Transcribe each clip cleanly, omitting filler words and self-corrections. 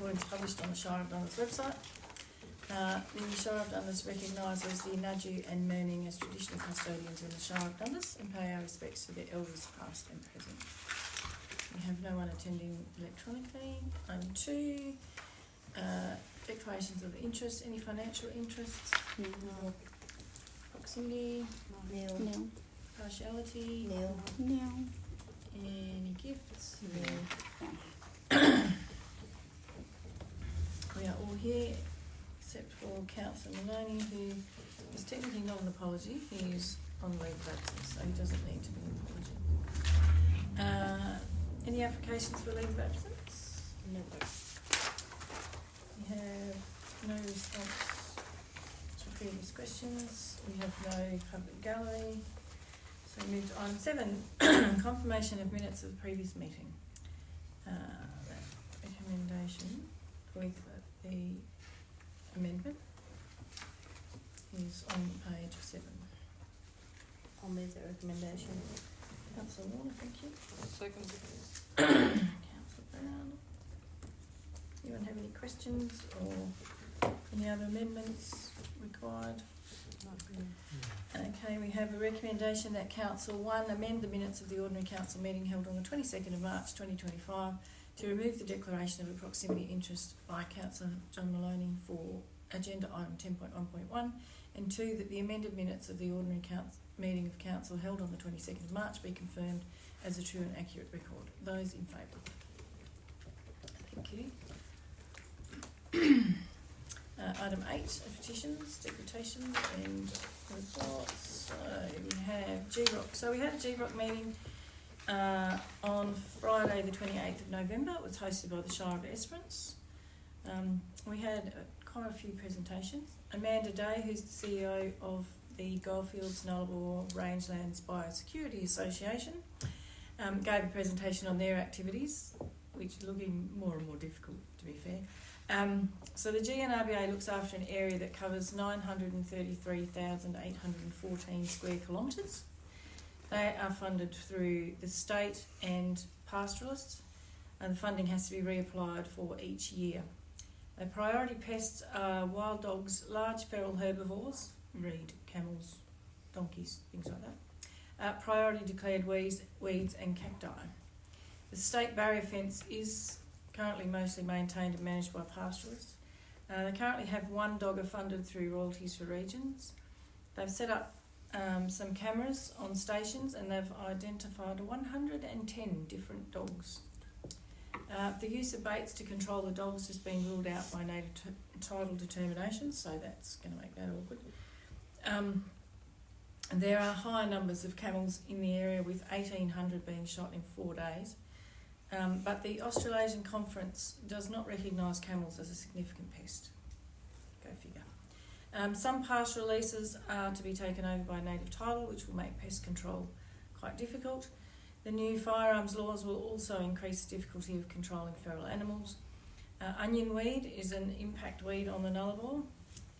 recordings published on the Shire of Dundas website. The Shire of Dundas recognises the Nudgee and Mooning as traditional custodians in the Shire of Dundas and pay our respects to their elders past and present. We have no one attending electronically. Item 2, declarations of interest. Any financial interests? No. Proximity? Nil. No. Partiality? Nil. No. Any gifts? No. We are all here except for Councillor Maloney, who is technically not an apology. He is on leave of absence, so he doesn't need to be an apology. Any applications for leave of absence? No. We have no response to previous questions. We have no public gallery. So we move to item 7, confirmation of minutes of the previous meeting. That recommendation with the amendment is on page 7. I'll move that recommendation. Councillor Warner, thank you. Second. Councillor Brown. Anyone have any questions or any other amendments required? Okay, we have a recommendation that Council 1 amend the minutes of the ordinary council meeting held on the 22nd of March 2025 to remove the declaration of a proximity interest by Councillor John Maloney for agenda item 10.1.1, and 2, that the amended minutes of the ordinary meeting of council held on the 22nd of March be confirmed as a true and accurate record. Those in favour? Thank you. Item 8, petitions, deputations and reports. So we have GROC. So we had a GROC meeting on Friday the 28th of November. It was hosted by the Shire of Esperance. We had quite a few presentations. Amanda Day, who's the CEO of the Goldfields Nullarbor Rangelands Biosecurity Association, gave a presentation on their activities, which is looking more and more difficult, to be fair. So the GNRBA looks after an area that covers 933,814 square kilometres. They are funded through the state and pastoralists, and the funding has to be reapplied for each year. Their priority pests are wild dogs, large feral herbivores, reed, camels, donkeys, things like that. Priority declared weeds and cacti. The state barrier fence is currently mostly maintained and managed by pastoralists. They currently have one dogger funded through Royalties for Regions. They've set up some cameras on stations and they've identified 110 different dogs. The use of baits to control the dogs has been ruled out by native title determinations, so that's going to make that awkward. There are high numbers of camels in the area, with 1,800 being shot in 4 days. But the Australasian Conference does not recognise camels as a significant pest. Go figure. Some pastoral leases are to be taken over by native title, which will make pest control quite difficult. The new firearms laws will also increase the difficulty of controlling feral animals. Onion weed is an impact weed on the Nullarbor,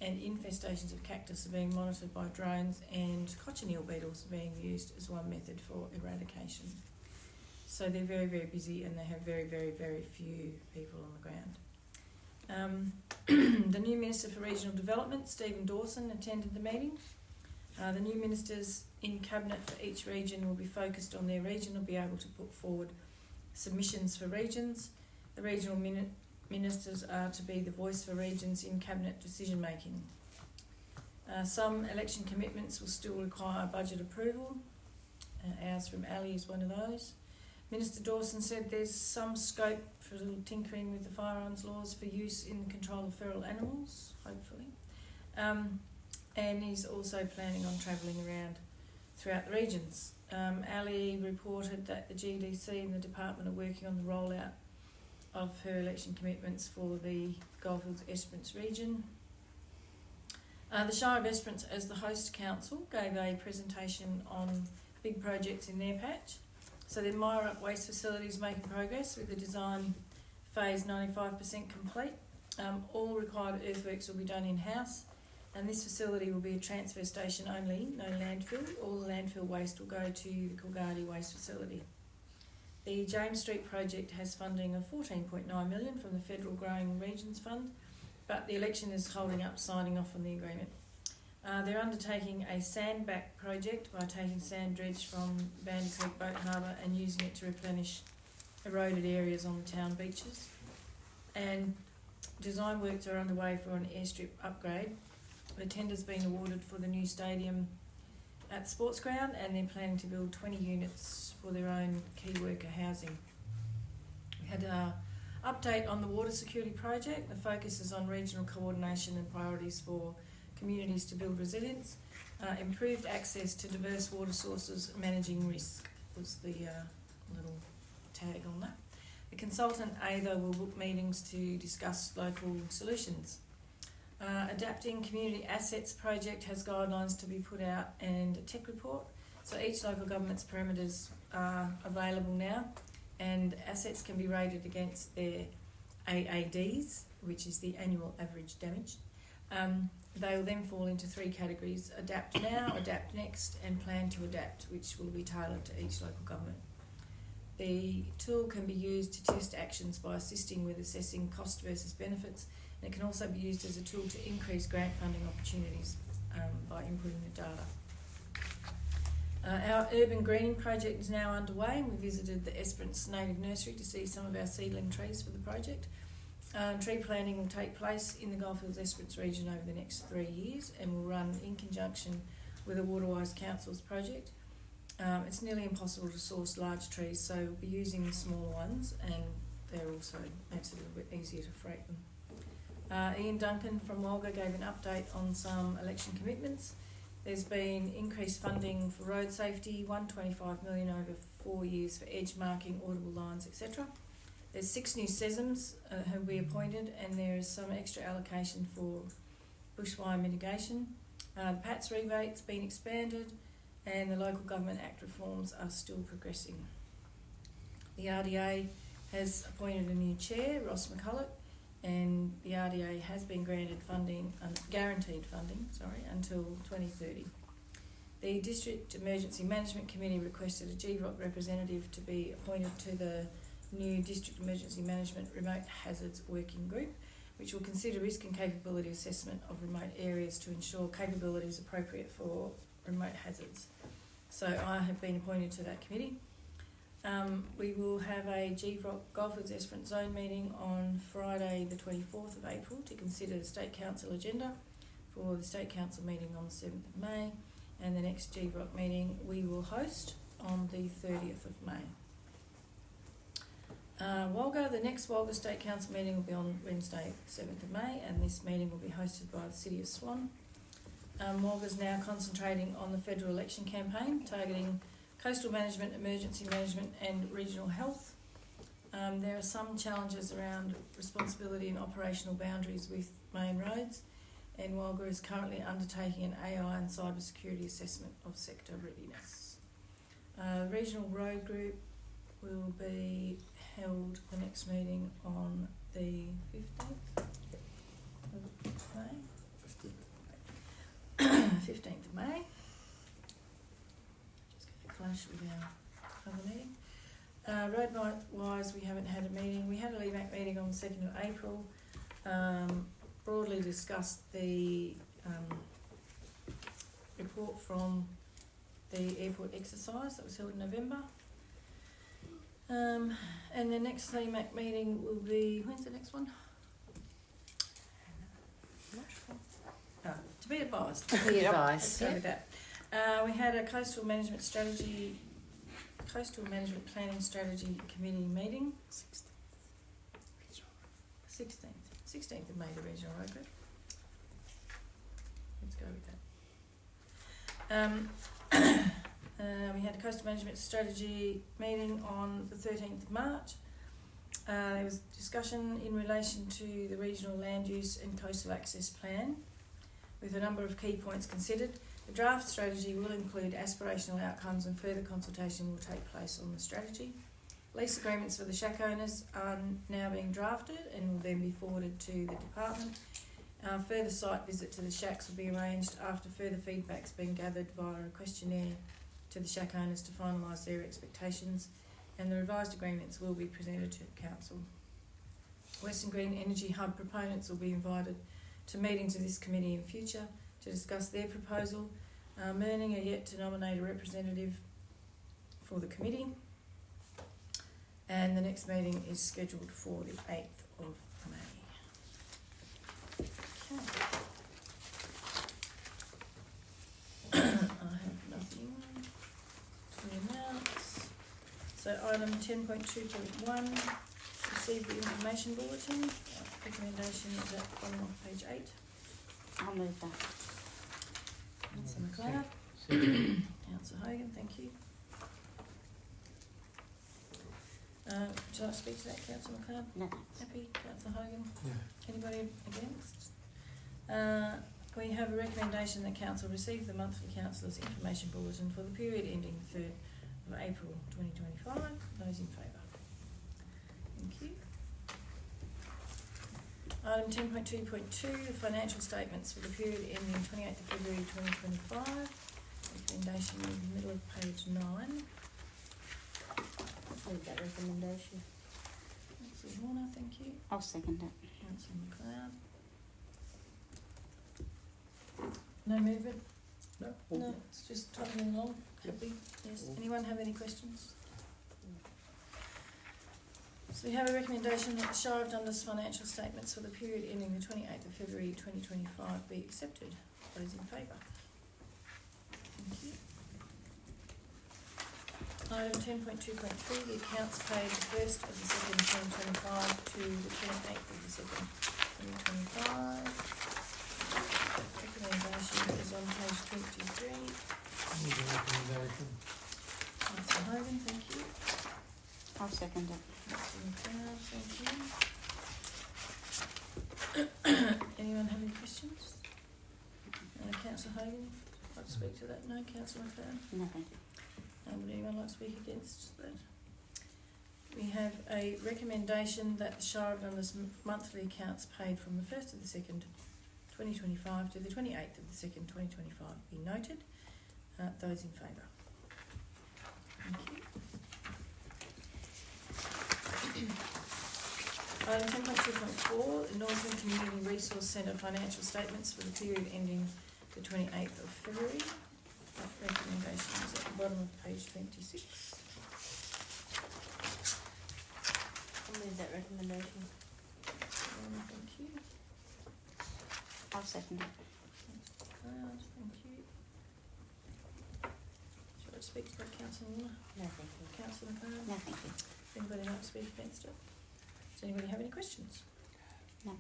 and infestations of cactus are being monitored by drones, and cochineal beetles are being used as one method for eradication. So they're very, very busy, and they have very, very, very few people on the ground. The new Minister for Regional Development, Stephen Dawson, attended the meeting. The new ministers in Cabinet for each region will be focused on their region, will be able to put forward submissions for regions. The regional ministers are to be the voice for regions in Cabinet decision making. Some election commitments will still require budget approval. Ours from Ali is one of those. Minister Dawson said there's some scope for a little tinkering with the firearms laws for use in the control of feral animals, hopefully. And he's also planning on travelling around throughout the regions. Ali reported that the GDC and the department are working on the rollout of her election commitments for the Goldfields Esperance region. The Shire of Esperance, as the host council, gave a presentation on big projects in their patch. So the Myrup Waste Facility is making progress with the design phase 95% complete. All required earthworks will be done in-house, and this facility will be a transfer station only, no landfill. All the landfill waste will go to the Coolgardie Waste Facility. The James Street project has funding of $14.9 million from the Federal Growing Regions Fund, but the election is holding up signing off on the agreement. They're undertaking a sandback project by taking sand dredged from Bandy Creek Boat Harbour and using it to replenish eroded areas on the town beaches. And design works are underway for an airstrip upgrade. The tender's been awarded for the new stadium at the sports ground, and they're planning to build 20 units for their own key worker housing. We had an update on the water security project. The focus is on regional coordination and priorities for communities to build resilience, improved access to diverse water sources, managing risk was the little tag on that. The consultant AITHA will book meetings to discuss local solutions. Adapting Community Assets project has guidelines to be put out and a tech report. So each local government's parameters are available now, and assets can be rated against their AADs, which is the annual average damage. They will then fall into 3 categories: adapt now, adapt next, and plan to adapt, which will be tailored to each local government. The tool can be used to test actions by assisting with assessing cost versus benefits, and it can also be used as a tool to increase grant funding opportunities by inputting the data. Our urban greening project is now underway, and we visited the Esperance Native Nursery to see some of our seedling trees for the project. Tree planting will take place in the Goldfields Esperance region over the next 3 years and will run in conjunction with the Waterwise Council's project. It's nearly impossible to source large trees, so we'll be using smaller ones, and they're also makes it a little bit easier to freight them. Ian Duncan from Walga gave an update on some election commitments. There's been increased funding for road safety, $125 million over 4 years for edge marking, audible lines, etc. There's 6 new SESMs who will be appointed, and there is some extra allocation for bushfire mitigation. The PATS rebate's been expanded, and the Local Government Act reforms are still progressing. The RDA has appointed a new chair, Ross McCulloch, and the RDA has been granted funding, guaranteed funding, until 2030. The District Emergency Management Committee requested a GVROC representative to be appointed to the new District Emergency Management Remote Hazards Working Group, which will consider risk and capability assessment of remote areas to ensure capability is appropriate for remote hazards. So I have been appointed to that committee. We will have a GVROC Goldfields Esperance Zone meeting on Friday the 24th of April to consider the State Council agenda for the State Council meeting on the 7th of May, and the next GVROC meeting we will host on the 30th of May. The next Walga State Council meeting will be on Wednesday 7th of May, and this meeting will be hosted by the City of Swan. Walga's now concentrating on the federal election campaign, targeting coastal management, emergency management and regional health. There are some challenges around responsibility and operational boundaries with main roads, and Walga is currently undertaking an AI and cyber security assessment of sector readiness. Regional road group will be held the next meeting on the 15th of May. 15th of May. Just going to clash with our other meeting. Road-wise, we haven't had a meeting. We had a LEMAC meeting on the 2nd of April. Broadly discussed the report from the airport exercise that was held in November. And the next LEMAC meeting will be, when's the next one? To be advised. Be advised. Let's go with that. We had a coastal management planning strategy committee meeting. 16th of May, the regional road group. Let's go with that. We had a coastal management strategy meeting on the 13th of March. There was discussion in relation to the regional land use and coastal access plan, with a number of key points considered. The draft strategy will include aspirational outcomes, and further consultation will take place on the strategy. Lease agreements for the shack owners are now being drafted and will then be forwarded to the department. Further site visit to the shacks will be arranged after further feedback's been gathered via a questionnaire to the shack owners to finalise their expectations. and the revised agreements will be presented to council. Western Green Energy Hub proponents will be invited to meetings of this committee in future to discuss their proposal. Merning are yet to nominate a representative for the committee, and the next meeting is scheduled for the 8th of May. Okay. I have nothing to announce. So item 10.2.1, receive the information bulletin. Recommendation is at the bottom of page 8. I'll move that. Councillor McLeod. Councillor Hogan, thank you. Would you like to speak to that, Councillor McLeod? No. Happy, Councillor Hogan? Yeah. Anybody against? We have a recommendation that council receive the monthly councillors' information bulletin for the period ending the 3rd of April 2025. Those in favour? Thank you. Item 10.2.2, the financial statements for the period ending 28th of February 2025. Recommendation in the middle of page 9. Move that recommendation. Councillor Warner, thank you. I'll second it. Councillor McLeod. No movement? No. No, it's just toddling along. Happy? Yes. Anyone have any questions? So we have a recommendation that the Shire of Dundas financial statements for the period ending the 28th of February 2025 be accepted. Those in favour? Thank you. Item 10.2.3, the accounts paid the 1st of the 2nd 2025 to the 28th of the 2nd 2025. Recommendation is on page 23. Move the recommendation. Councillor Hogan, thank you. I'll second it. Councillor McLeod, thank you. Anyone have any questions? Councillor Hogan, like to speak to that? No, Councillor McLeod? No, thank you. Would anyone like to speak against that? We have a recommendation that the Shire of Dundas monthly accounts paid from the 1st of the 2nd 2025 to the 28th of the 2nd 2025 be noted. Those in favour? Thank you. Item 10.2.4, the Northern Community Resource Centre financial statements for the period ending the 28th of February. That recommendation is at the bottom of page 26. I'll move that recommendation. Thank you. I'll second it. Cloud, thank you. Shall I speak to that, Councillor Warner? No, thank you. Councillor McLeod? No, thank you. Does anybody like to speak against it? Does anybody have any questions? No.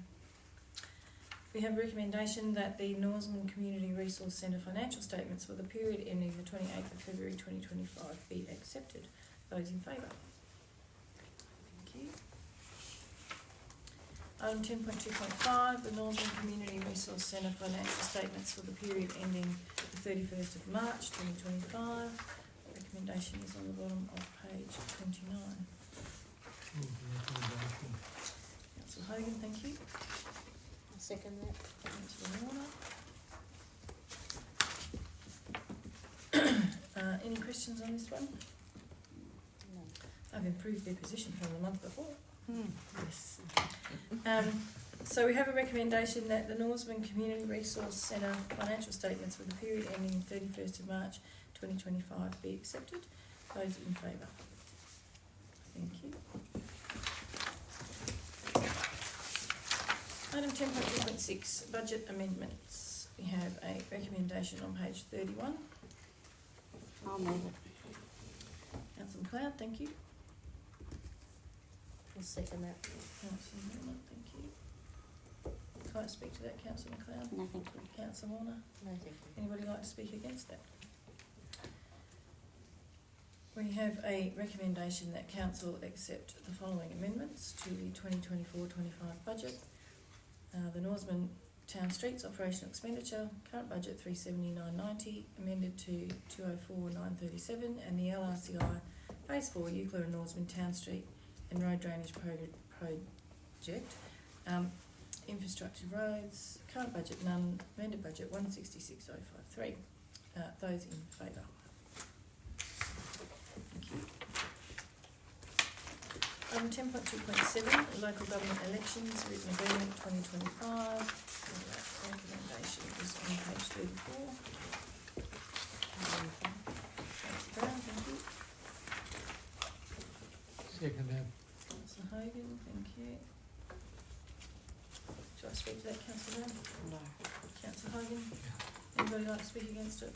We have a recommendation that the Norseman Community Resource Centre financial statements for the period ending the 28th of February 2025 be accepted. Those in favour? Thank you. Item 10.2.5, the Northern Community Resource Centre financial statements for the period ending the 31st of March 2025. Recommendation is on the bottom of page 29. Move the recommendation. Councillor Hogan, thank you. I'll second that. Councillor Warner. Any questions on this one? No. I've improved their position from the month before. Yes. So we have a recommendation that the Norseman Community Resource Centre financial statements for the period ending 31st of March 2025 be accepted. Those in favour? Thank you. Item 10.2.6, budget amendments. We have a recommendation on page 31. I'll move it. Councillor McLeod, thank you. I'll second that. Councillor Warner, thank you. Can I speak to that, Councillor McLeod? No, thank you. Councillor Warner? No, thank you. Anybody like to speak against that? We have a recommendation that council accept the following amendments to the 2024-25 budget. The Norseman Town Streets operational expenditure, current budget 379.90, amended to 204.937, and the LRCI Phase 4 Euclid and Norseman Town Street and Road Drainage Project. Infrastructure roads, current budget none, amended budget 166.053. Those in favour? Thank you. Item 10.2.7, local government elections, written agreement 2025. Recommendation is on page 34. Councillor Brown, thank you. Second that. Councillor Hogan, thank you. Shall I speak to that, Councillor Brown? No. Councillor Hogan? Anybody like to speak against it?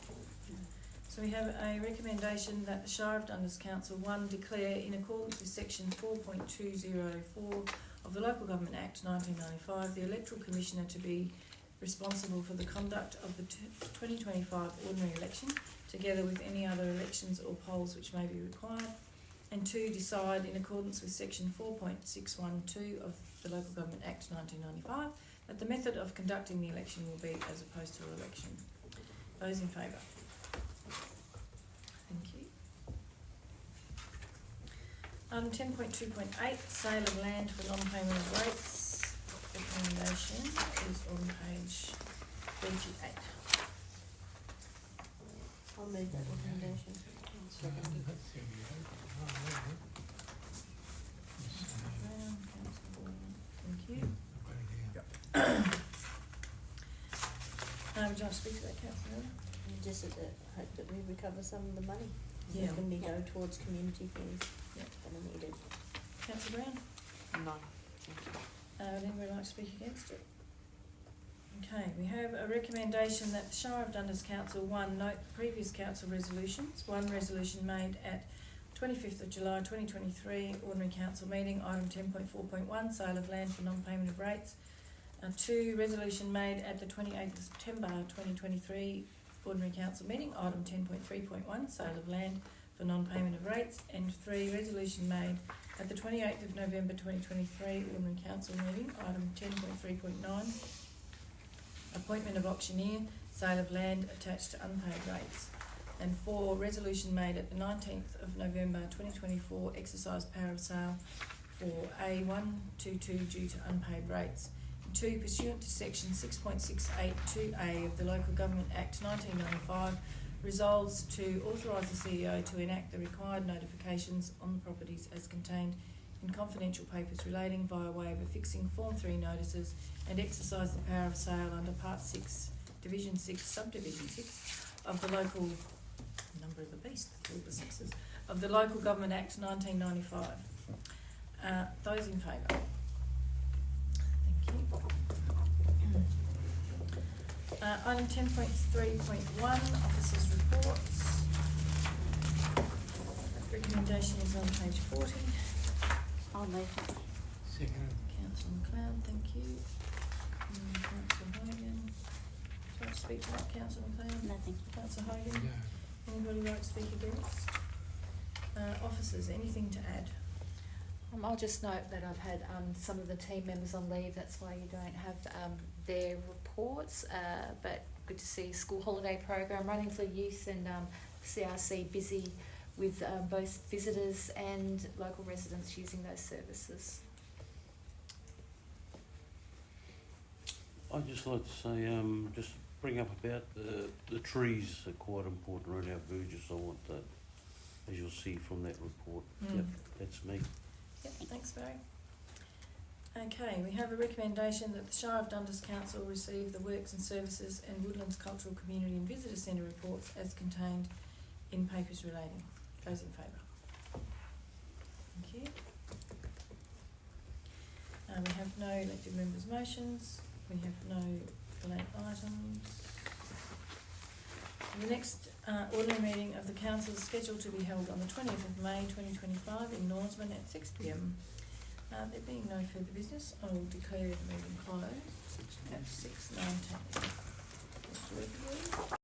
So we have a recommendation that the Shire of Dundas Council, 1, declare in accordance with section 4.204 of the Local Government Act 1995, the Electoral Commissioner to be responsible for the conduct of the 2025 ordinary election, together with any other elections or polls which may be required. And 2, decide in accordance with section 4.612 of the Local Government Act 1995 that the method of conducting the election will be as a postal election. Those in favour? Thank you. Item 10.2.8, sale of land for non-payment of rates. Recommendation is on page 28. I'll move that recommendation. Second. That's the Brown, Councillor Boylan, thank you. Would you like to speak to that, Councillor? Just that, hope that we recover some of the money. Yeah. That can be go towards community things Yeah. that are needed. Councillor Brown? No. Would anybody like to speak against it? Okay, we have a recommendation that the Shire of Dundas Council, 1, note previous council resolutions. 1, resolution made at 25th of July 2023, ordinary council meeting, item 10.4.1, sale of land for non-payment of rates. 2, resolution made at the 28th of September 2023, ordinary council meeting, item 10.3.1, sale of land for non-payment of rates. And 3, resolution made at the 28th of November 2023, ordinary council meeting, item 10.3.9, appointment of auctioneer, sale of land attached to unpaid rates. And 4, resolution made at the 19th of November 2024, exercise power of sale for A122 due to unpaid rates. 2, pursuant to section 6.682A of the Local Government Act 1995, resolves to authorise the CEO to enact the required notifications on the properties as contained in confidential papers relating via way of affixing Form 3 notices and exercise the power of sale under Part 6, Division 6, Subdivision 6 of the Local Number of the Beast, all the sixes, of the Local Government Act 1995. Those in favour? Item 10.3.1, officers' reports. Recommendation is on page 40. I'll move it. Second. Councillor McLeod, thank you. Councillor Hogan. Shall I speak to that, Councillor McLeod? No, thank you. Councillor Hogan? No. Anybody like to speak against? Officers, anything to add? I'll just note that I've had some of the team members on leave, that's why you don't have their reports, but good to see school holiday program running for youth and CRC busy with both visitors and local residents using those services. I'd just like to say, just bring up about the trees are quite important around our Burgess. I want that, as you'll see from that report. Yep, that's me. Yep, thanks Barry. Okay, we have a recommendation that the Shire of Dundas Council receive the Works and Services and Woodlands Cultural Community and Visitor Centre reports as contained in papers relating. Those in favour? Thank you. We have no elected members' motions. We have no blank items. The next ordinary meeting of the council is scheduled to be held on the 20th of May 2025 in Norseman at 6 p.m. There being no further business, I will declare the meeting closed at 6:19.